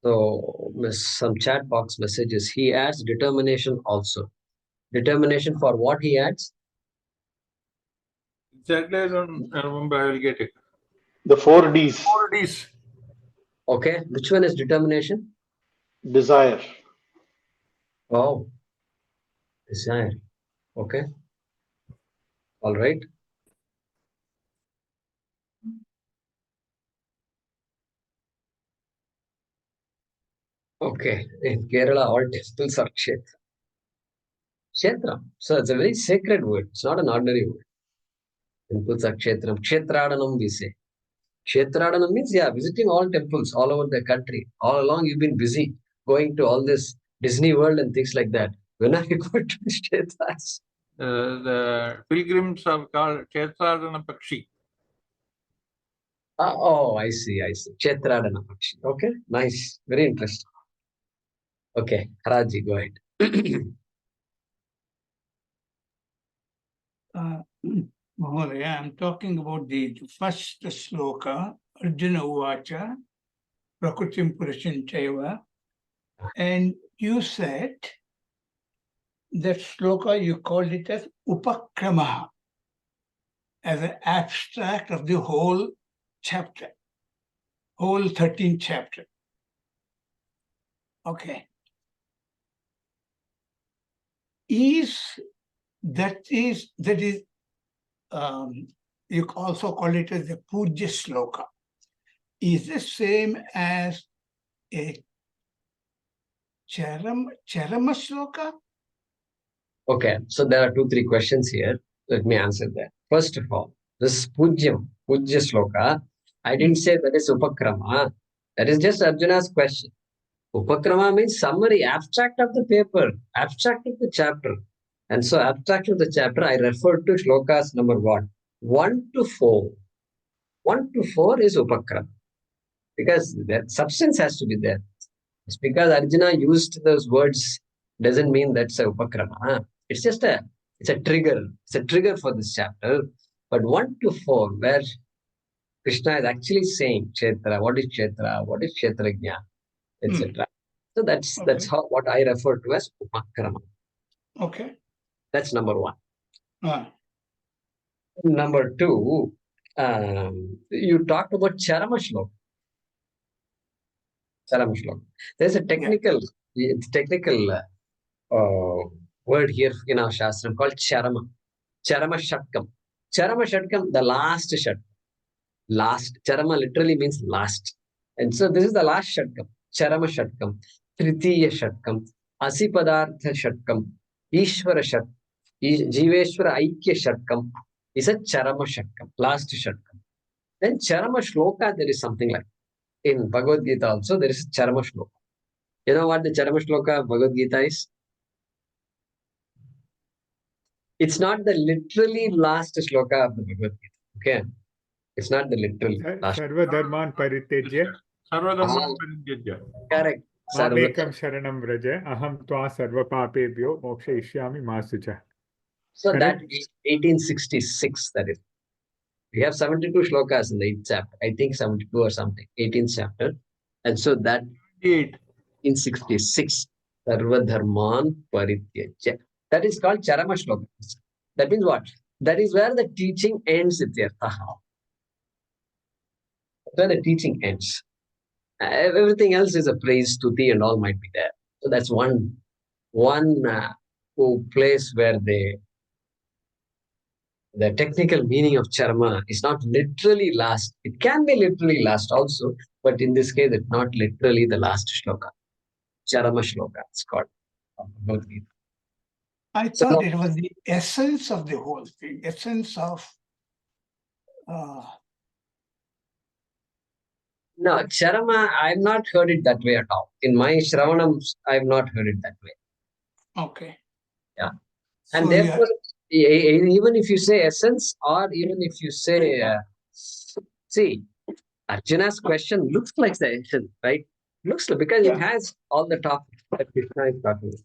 So some chat box messages. He adds determination also. Determination for what he adds? Exactly, I don't remember. I will get it. The 4 Ds. 4 Ds. Okay. Which one is determination? Desire. Oh, desire. Okay. All right. Okay. In Kerala, all temples are kshetra. Kshetra. So it's a very sacred word. It's not an ordinary word. Temples are kshetram. Kshetradanam, we say. Kshetradanam means, yeah, visiting all temples all over the country. All along, you've been busy going to all this Disney World and things like that. When are you going to the kshetras? The pilgrims are called Kshetradana Pakshi. Oh, I see. Kshetradana Pakshi. Okay, nice. Very interesting. Okay, Haraji, go ahead. Mahodaya, I'm talking about the first sloka, Arjuna Uvacha, Prakritim Purushan Chaiva. And you said that sloka, you called it as Upakrama, as an abstract of the whole chapter, whole 13th chapter. Okay. That is, you also call it as the Puja sloka. Is the same as a Charama sloka? Okay, so there are 2-3 questions here. Let me answer that. First of all, this Pujya Sloka, I didn't say that is Upakrama. That is just Arjuna's question. Upakrama means summary, abstract of the paper, abstract of the chapter. And so abstract of the chapter, I refer to shlokas number 1 to 4. 1 to 4 is Upakrama. Because that substance has to be there. It's because Arjuna used those words doesn't mean that's a Upakrama. It's just it's a trigger. It's a trigger for this chapter. But 1 to 4, where Krishna is actually saying Kshetra, what is Kshetra, what is Kshetrajna, etc. So that's how what I refer to as Upakrama. Okay. That's number 1. Number 2, you talked about Charama Shloka. There's a technical word here in our Shastram called Charama. Charama Shatkam. Charama Shatkam, the last Shatkam. Last. Charama literally means last. And so this is the last Shatkam. Charama Shatkam. Tritiya Shatkam. Asipadartha Shatkam. Ishvara Shatkam. Jiveshwara Aikya Shatkam is a Charama Shatkam. Last Shatkam. Then Charama Shloka, there is something like in Bhagavad Gita also, there is Charama Shloka. You know what the Charama Shloka of Bhagavad Gita is? It's not the literally last shloka of the Bhagavad Gita. Okay? It's not the literal last. Sarva dharman paritejya. Sarvadharman Parijyajya. Correct. Mamekam sharanam vraja. Aham tva sarva papebhyo mokshayishyami ma sucha. So Correct? that is 1866, that is. We have 72 shlokas in the 8th chapter. I think 72 or something. 18th chapter. And so that 1866, Sarva Dharman Parityajya. That is called Charama Shloka. That means what? That is where the teaching ends, Ityarthaha. Where the teaching ends. Everything else is a praise, stuti, and all might be there. So that's one place where the technical meaning of charma is not literally last. It can be literally last also, but in this case, it's not literally the last shloka. Charama shloka, it's called. I thought it was the essence of the whole thing, essence of. No, Charama, I've not heard it that way at all. In my Shravanams, I've not heard it that way. Okay. Yeah. And therefore, even if you say essence, or even if you say, see, Arjuna's question looks like the essence, right? Looks like, because it has all the topics that Krishna is talking about.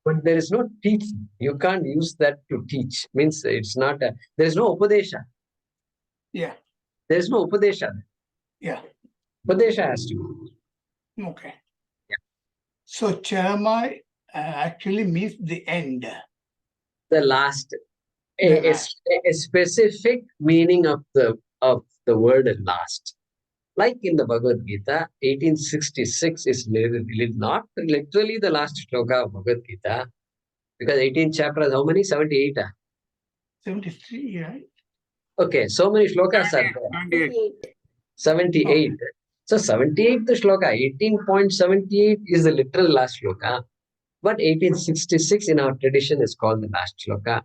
But there is no teaching. You can't use that to teach. Means it's not, there is no Upadesha. Yeah. There is no Upadesha. Yeah. Upadesha has to be. Okay. Yeah. So Charama actually means the end. The last, The a last. specific meaning of the word last. Like in the Bhagavad Gita, 1866 is not literally the last shloka of Bhagavad Gita, because 18 chapters, how many? 78. 73, right? Okay, so many shlokas are there. 28. 78. So 78th shloka, 18.78 is the literal last shloka. But 1866 in our tradition is called the last shloka.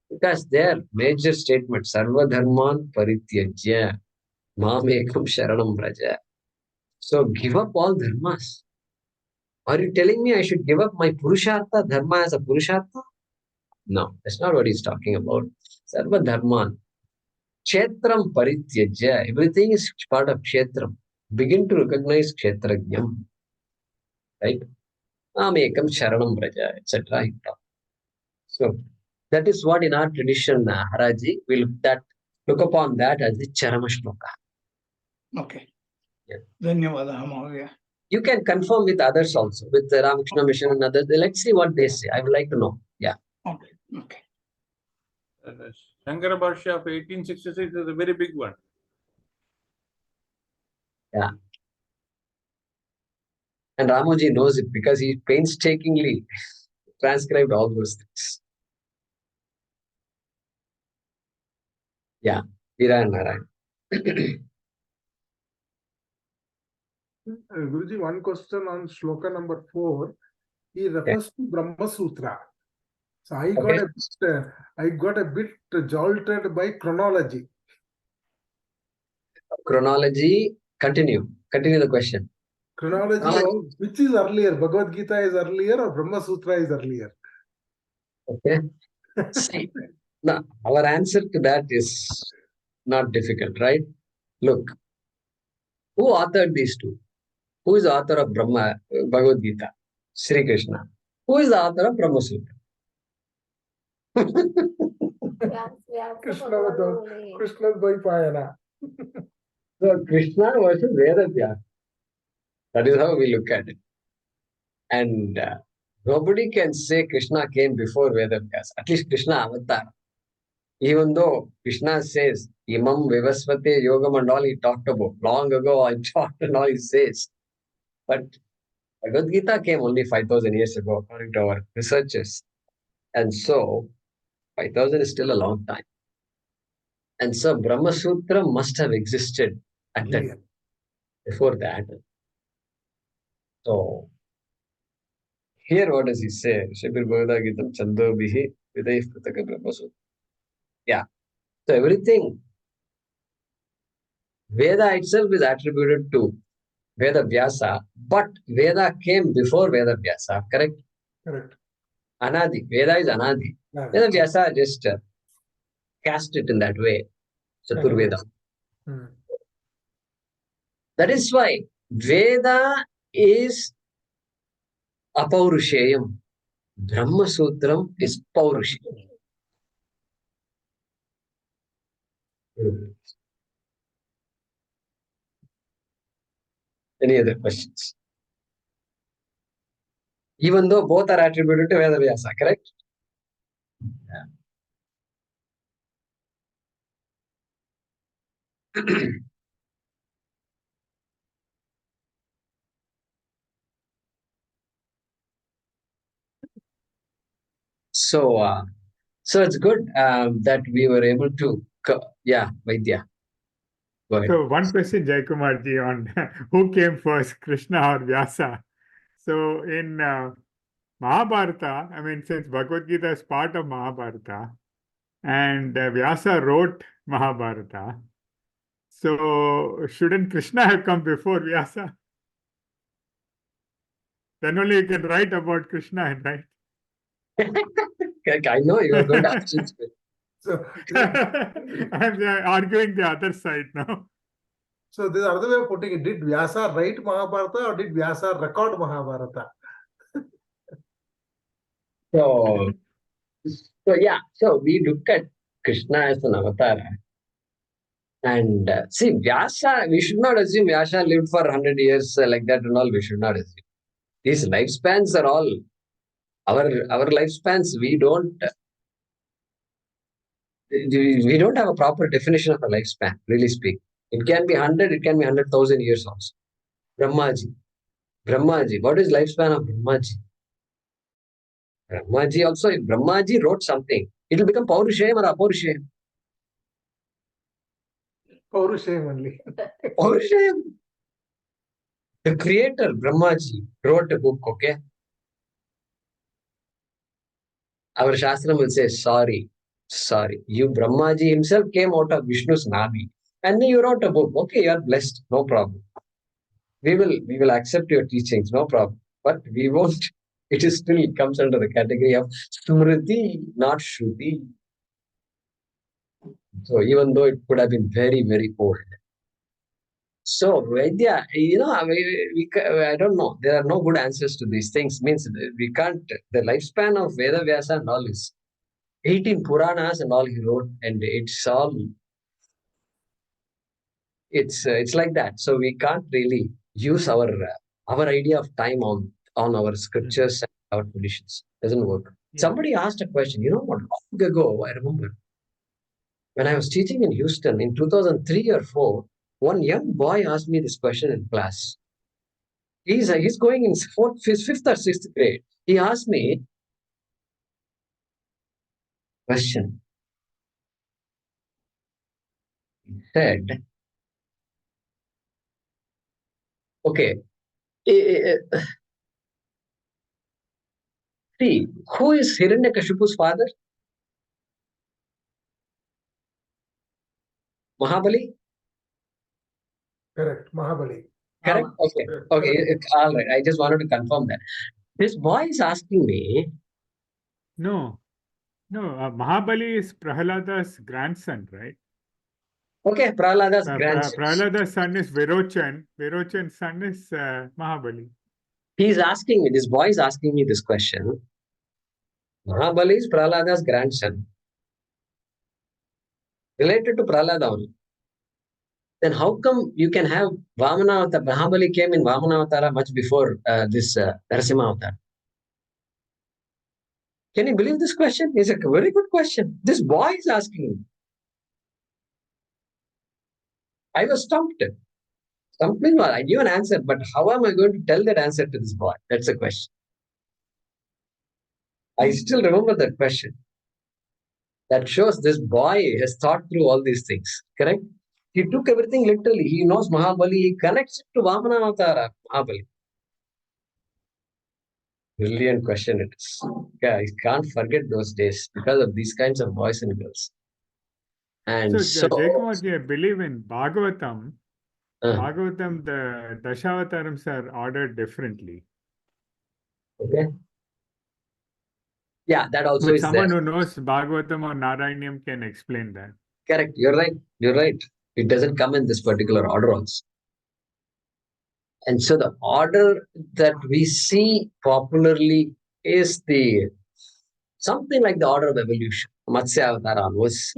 Because their major statement, Sarva Dharman Parityajya, Mamekam Sharanam Braja. So give up all dharmas. Are you telling me I should give up my Purushartha, dharma as a Purushartha? No, that's not what he's talking about. Sarva Dharman. Kshetram Parityajya. Everything is part of Kshetram. Begin to recognize Kshetrajnam. Right? Mamekam Sharanam Braja, etc. So that is what in our tradition, Haraji, we look upon that as the Charama Shloka. Okay. Yeah. Dhanyavada, Mahavya. You can confirm with others also, with the Ramakrishna Mission and others. Let's see what they say. I would like to know. Yeah. Okay. Okay. Shankara Bharshya of 1866 is a very big one. Yeah. And Ramoji knows it because he painstakingly transcribed all those things. Yeah. Veera and Narayan. Guruji, one question on shloka number 4. He refers to Brahma Sutra. So I got a bit jolted by chronology. Chronology, continue the question. Chronology of which is earlier, Bhagavad Gita is earlier or Brahma Sutra is earlier? Okay. See, now our answer to that is not difficult, right? Look, who authored these two? Who is the author of Bhagavad Gita? Sri Krishna. Who is the author of Brahma Sutra? Krishna's Dvaipayana. So Krishna versus Veda Vyasa. That is how we look at it. And nobody can say Krishna came before Veda Vyasa. At least Krishna avatar. Even though Krishna says, Imam Vivasvate Yogam and all he talked about. Long ago I talked and all he says. But Bhagavad Gita came only 5,000 years ago, according to our researchers. And so, 5,000 is still a long time. And so, Brahma Sutra must have existed at that, before that. So, here what does he say? Shibir Bhagavad Gita Chando Bihi Vidai Prataka Brahma Sutra. Yeah. So, everything, Veda itself is attributed to Veda Vyasa, but Veda came before Veda Vyasa, correct? Correct. Anadi. Veda is Anadi. Veda Vyasa just cast it in that way. Chaturveda. That is why Veda is apaurusheyam. Brahma Sutram is paurusheyam. Any other questions? Even though both are attributed to Veda Vyasa, correct? Yeah. So it's good that we were able to, yeah, Vaidya. Go ahead. So one question, Jaykumarji, on who came first, Krishna or Vyasa? So in Mahabharata, I mean, since Bhagavad Gita is part of Mahabharata, and Vyasa wrote Mahabharata, so shouldn't Krishna have come before Vyasa? Then only you can write about Krishna, right? I know you are going to ask it. So, I'm arguing the other side now. so there's another way of putting it. Did Vyasa write Mahabharata or did Vyasa record Mahabharata? So yeah, so we look at Krishna as an avatar. And see, Vyasa, we should not assume Vyasa lived for 100 years like that and all. We should not assume. These lifespans are all our lifespans. We don't have a proper definition of a lifespan, really speak. It can be 100, it can be 100,000 years also. Brahmaji, what is lifespan of Brahmaji? Brahmaji also, if Brahmaji wrote something, it will become Paurushayam or Apaurushayam. Paurushayam only. Paurushayam. The creator, Brahmaji, wrote a book, okay? Our Shastram will say, sorry. You, Brahmaji himself came out of Vishnu's Nabi. And then you wrote a book. Okay, you are blessed. No problem. We will accept your teachings. No problem. But we won't. It is still comes under the category of Smriti, not Shruti. So even though it could have been very, very old. So Vaidya, I don't know. There are no good answers to these things. Means we can't. The lifespan of Veda Vyasa and all is 18 Puranas and all he wrote, and it's all. It's like that. So we can't really use our idea of time on our scriptures and our traditions. Doesn't work. Yeah. Somebody asked a question. You know what? Long ago, I remember when I was teaching in Houston in 2003 or 4, one young boy asked me this question in class. He's going in fifth or sixth grade. He asked me question. He said, "Okay, see, who is Hiranyakashipu's father? Mahabali? Correct, Mahabali. Correct? Okay. All right. I just wanted to confirm that. This boy is asking me, No, Mahabali is Prahalada's grandson, right? okay, Prahlada's grandson. Prahalada's son is Virochan. Virochan's son is Mahabali. He's asking me, this boy is asking me this question. Mahabali is Prahlada's grandson. Related to Prahlada only. Then how come you can have Vamana Avatar? Mahabali came in Vamana Avatara much before this Narasimha Avatar. Can you believe this question? It's a very good question. This boy is asking me. I was stumped. Something I knew an answer, but how am I going to tell that answer to this boy? That's the question. I still remember that question. That shows this boy has thought through all these things. Correct? He took everything literally. He knows Mahabali. He connects it to Vamana Avatara, Mahabali. Brilliant question it is. Yeah, I can't forget those days because of these kinds of boys and girls. And So, Jaykumar, I believe in Bhagavatam. Bhagavatam, the Dashavatārams are ordered differently. Okay. Yeah, that also But is someone there. who knows Bhagavatam or Narayanyam can explain that. Correct. You're right. It doesn't come in this particular order also. And so the order that we see popularly is something like the order of evolution. Matsya Avatara was,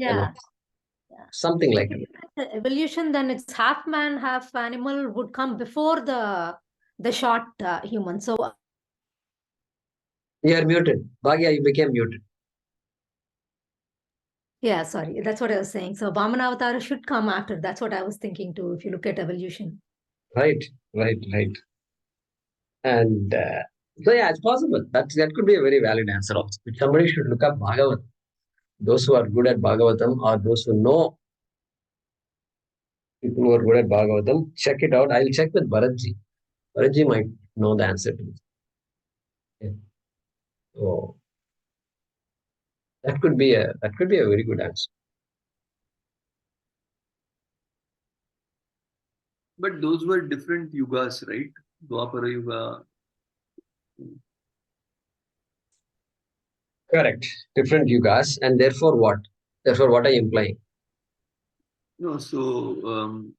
something like that. The evolution, then it's half man, half animal would come before the short human. So You are muted. Bhagya, you became muted. yeah, sorry, that's what I was saying. So Vamana Avatara should come after. That's what I was thinking too, if you look at evolution. Right. And so yeah, it's possible. That could be a very valid answer also. But somebody should look up Bhagavatam. Those who are good at Bhagavatam or those who know people who are good at Bhagavatam, check it out. I'll check with Bharatji. Bharatji might know the answer to this. Yeah. So that could be a very good answer. But those were different yugas, right? Dwapara Yuga. Correct. Different yugas, and therefore what? Therefore, what are you implying? No, so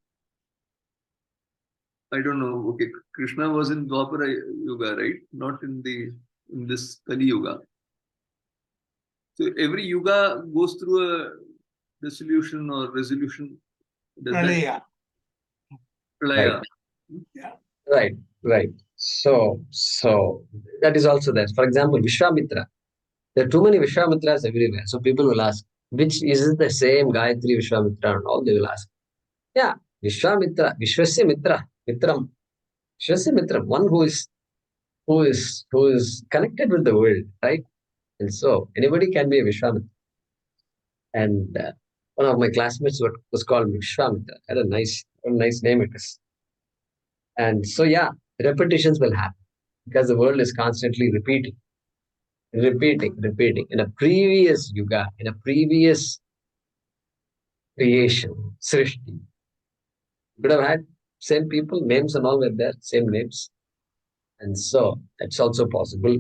I don't know. Okay, Krishna was in Dwapara Yuga, right? Not in this Kali Yuga. So every yuga goes through a dissolution or resolution Does that Pralaya. Pralaya? Right. So that is also there. For example, Vishwamitra. There are too many Vishwamitras everywhere. So people will ask, which is it the same Gayatri Vishwamitra and all? They will ask. Yeah, Vishwamitra, Vishwasya Mitra, Mitram. Vishwasya Mitra, one who is connected with the world, right? And so anybody can be a Vishwamitra. And one of my classmates was called Vishwamitra. Had a nice name it is. And so yeah, repetitions will happen because the world is constantly repeating. In a previous yuga, in a previous creation, Srishti, could have had same people, names and all were there, same names. And so that's also possible.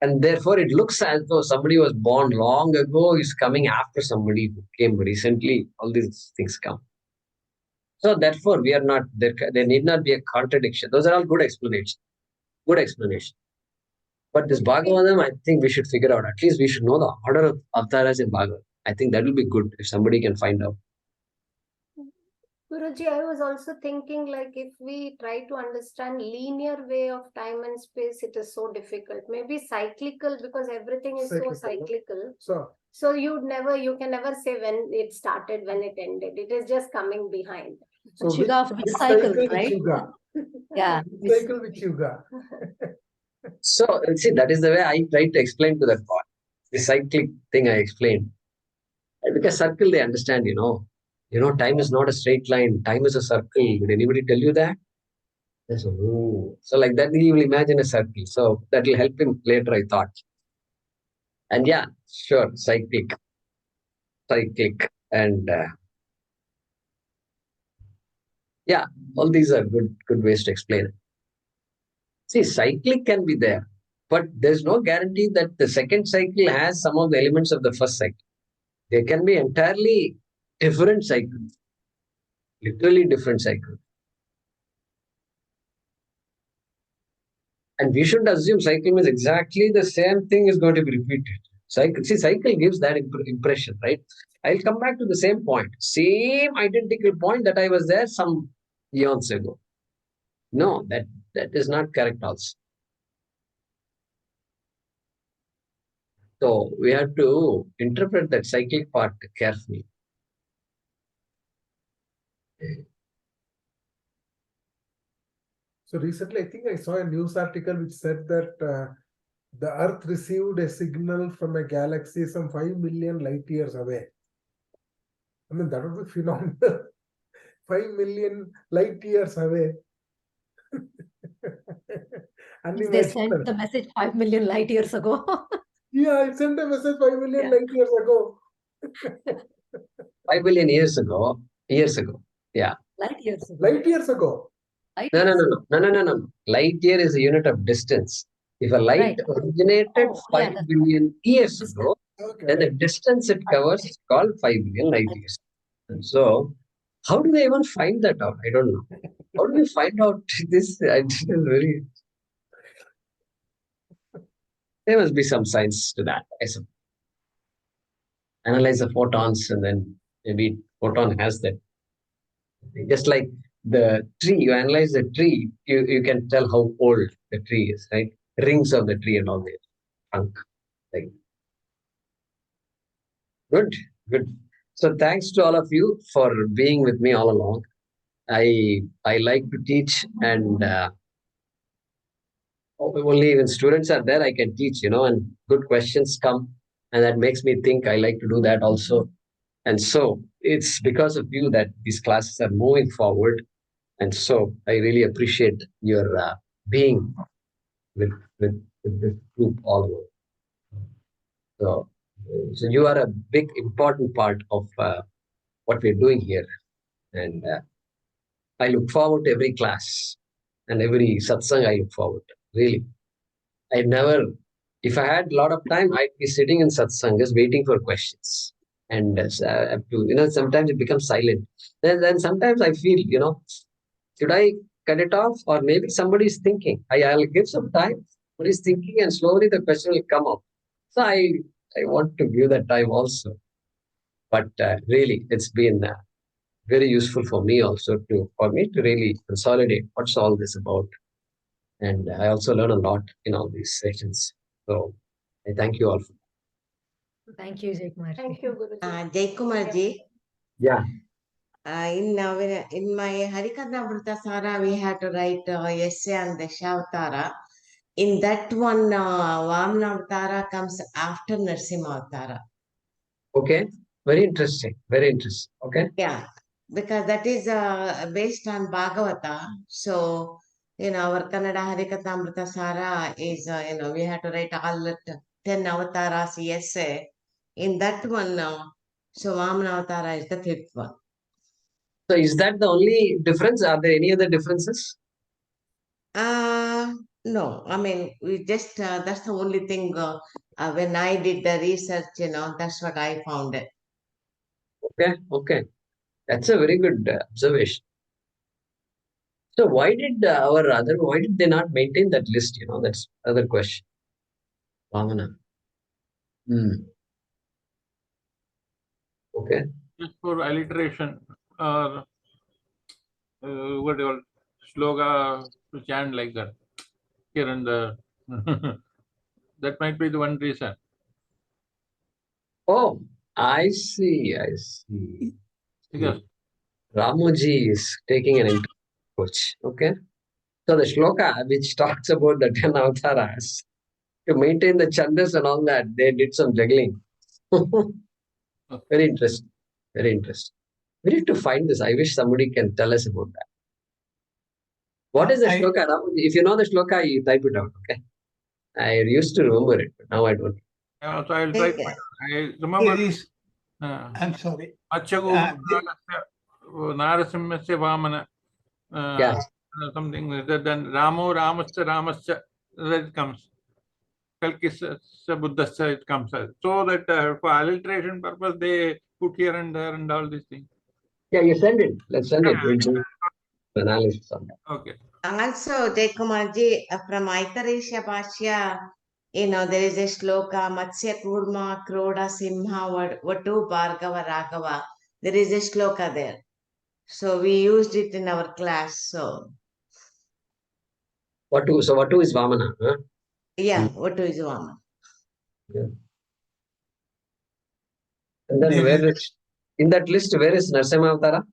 And therefore it looks as though somebody was born long ago is coming after somebody who came recently. All these things come. So therefore we are not, there need not be a contradiction. Those are all good explanations. But this Bhagavatam, I think we should figure out. At least we should know the order of avatars in Bhagavatam. I think that will be good if somebody can find out. Guruji, I was also thinking, like, if we try to understand linear way of time and space, it is so difficult. Maybe cyclical, because everything is so cyclical. So you can never say when it started, when it ended. It is just coming behind. So Yuga of this cycle, which right? Yuga? Yeah. Which cycle, which Yuga? So see, that is the way I try to explain to that boy. The cyclic thing I explained. Because circle, they understand, time is not a straight line. Time is a circle. Did anybody tell you that? So like that, he will imagine a circle. So that will help him later, I thought. And yeah, sure, cyclic. And yeah, all these are good ways to explain it. See, cyclic can be there, but there's no guarantee that the second cycle has some of the elements of the first cycle. They can be entirely different cycles, literally different cycles. And we should assume cycle means exactly the same thing is going to be repeated. Cycle gives that impression, right? I'll come back to the same point. Same identical point that I was there some eons ago. No, that is not correct also. So we have to interpret that cyclic part carefully. So recently, I think I saw a news article which said that the Earth received a signal from a galaxy some 5 million light years away. I mean, that would be phenomenal. 5 million light years away. They sent the message 5 million light years ago. Yeah, it sent a message 5 million light years ago. 5 billion years ago. Yeah. Light years ago. Light years ago. No. Light year is a unit of distance. If a light originated 5 billion years ago, then the distance it covers is called 5 billion light years. And so, how do they even find that out? I don't know. How do we find out this? There must be some science to that, I suppose. Analyze the photons and then maybe photon has that. Just like the tree, you analyze the tree, you can tell how old the tree is, right? Rings of the tree and all that. Trunk. Like. Good. So thanks to all of you for being with me all along. I like to teach, and only when students are there I can teach, and good questions come, and that makes me think. I like to do that also. And so it's because of you that these classes are moving forward. And so I really appreciate your being with this group all over. So you are a big, important part of what we're doing here. And I look forward to every class and every satsang I look forward to. Really. If I had a lot of time, I'd be sitting in satsang just waiting for questions. And sometimes it becomes silent. Then sometimes I feel, should I cut it off? Or maybe somebody's thinking. I'll give some time. Somebody's thinking and slowly the question will come up. So I want to give that time also. But really, it's been very useful for me also for me to really consolidate what's all this about. And I also learn a lot in all these sessions. So I thank you all. Thank you, Jaykumar. Thank you, Guruji. Jaykumarji, Yeah. in my Harikathamrita Sara, we had to write essay on the Dashavatara. In that one, Vamana Avatara comes after Narsimha Avatara. Okay. Very interesting. Very interesting. Okay. Yeah, because that is based on Bhagavata. So, our Kannada Harikathamrita Sara is, we have to write all the 10 avatars essay. In that one, so Vamana Avatara is the 5th one. So is that the only difference? Are there any other differences? No, I mean, we just, that's the only thing, when I did the research, that's what I found it. Okay. Okay. That's a very good observation. So why did why did they not maintain that list? That's another question. Vamana. Okay. Just for alliteration or what do you call sloga to chant like that here and there. That might be the one reason. Oh, I see. I see. Because Ramoji is taking an interest approach. Okay. So the shloka which talks about the 10 avatars, to maintain the chandas and all that, they did some juggling. Very interesting. Very interesting. We need to find this. I wish somebody can tell us about that. What is the shloka? Ramoji? If you know the shloka, you type it out. Okay. I used to remember it, but now I don't. so I'll try. I remember. I'm sorry. Narasimhasya Vamana. Yeah. Something like that. Then Ramasya, that comes. Kalkisya Buddhasya, it comes. So that for alliteration purpose, they put here and there and all these things. Yeah, you send it. Let's send it. We'll do analysis on that. Okay. Also, Jaykumarji, from Aitarisha Bhashya, there is a shloka, Matsya Kurma, Kroda, Simha, Vatu, Bhargava, Raghava. There is a shloka there. So we used it in our class. So Vatu is Vamana. Huh? yeah, Vatu is Vamana. Yeah. And then in that list, where is Narsimha Avatara?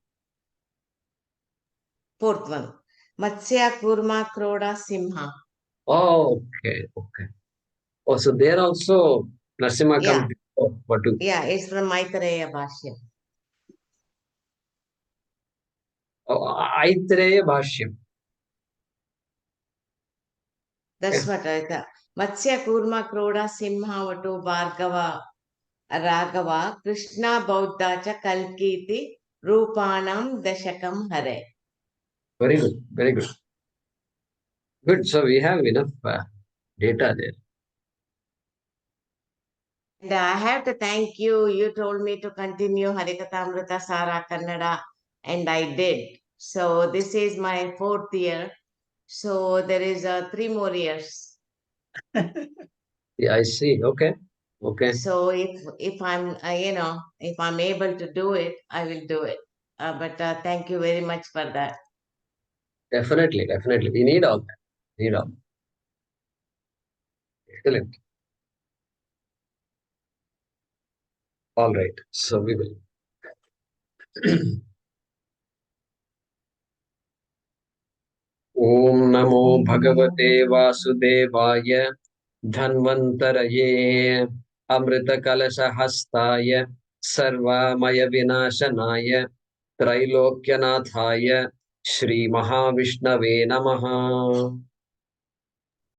4th one. Matsya Kurma, Kroda, Simha. Oh, okay. Okay. Oh, so there also Narsimha comes before Vatu. Yeah, it's from Aitareya Bhashya. Oh, Aitareya Bhashyam. That's what I thought. Matsya Kurma, Kroda, Simha, Vatu, Bhargava, Raghava, Krishna, Bauddhacha, Kalkiti, Rupanam, Dashakam, Hare. Very good. Very good. Good. So we have enough data there. And I have to thank you. You told me to continue Harikathamrita Sara Kannada, and I did. So this is my 4th year. So there is 3 more years. Yeah, I see. Okay. Okay. So if I'm if I'm able to do it, I will do it. But thank you very much for that. Definitely. Definitely. We need all that. Need all that. Excellent. All right. So we will. Om Namo Bhagavate Vasudevaya Dhanvantaraye Amrita Kalasha Hastaya Sarvamaya Vinashanaya Trailokyanataya Shri Mahavishnave Namaha.